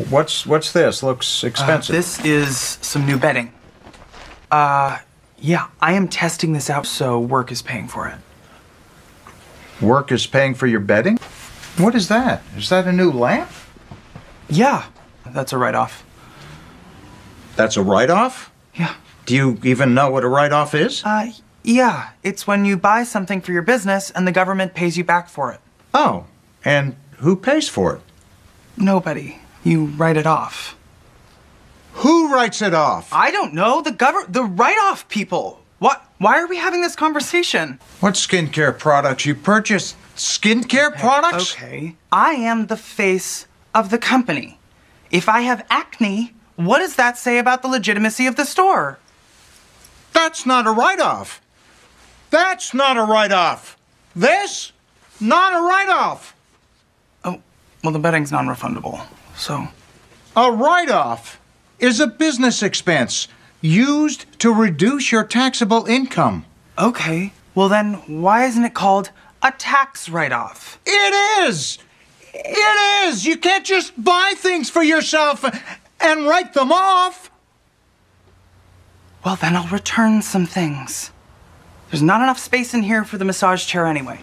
What's this? Looks expensive. This is some new bedding. Yeah, I am testing this out, so work is paying for it. Work is paying for your bedding? What is that? Is that a new lamp? Yeah, that's a write-off. That's a write-off? Yeah. Do you even know what a write-off is? Yeah. It's when you buy something for your business and the government pays you back for it. Oh, and who pays for it? Nobody. You write it off. Who writes it off? I don't know. The write-off people. What? Why are we having this conversation? What skincare products? You purchase skincare products? Okay. I am the face of the company. If I have acne, what does that say about the legitimacy of the store? That's not a write-off. That's not a write-off. This? Not a write-off. Oh, well, the bedding's non-refundable, so... A write-off is a business expense used to reduce your taxable income. Okay, well then, why isn't it called a tax write-off? It is! It is! You can't just buy things for yourself and write them off. Well, then I'll return some things. There's not enough space in here for the massage chair anyway.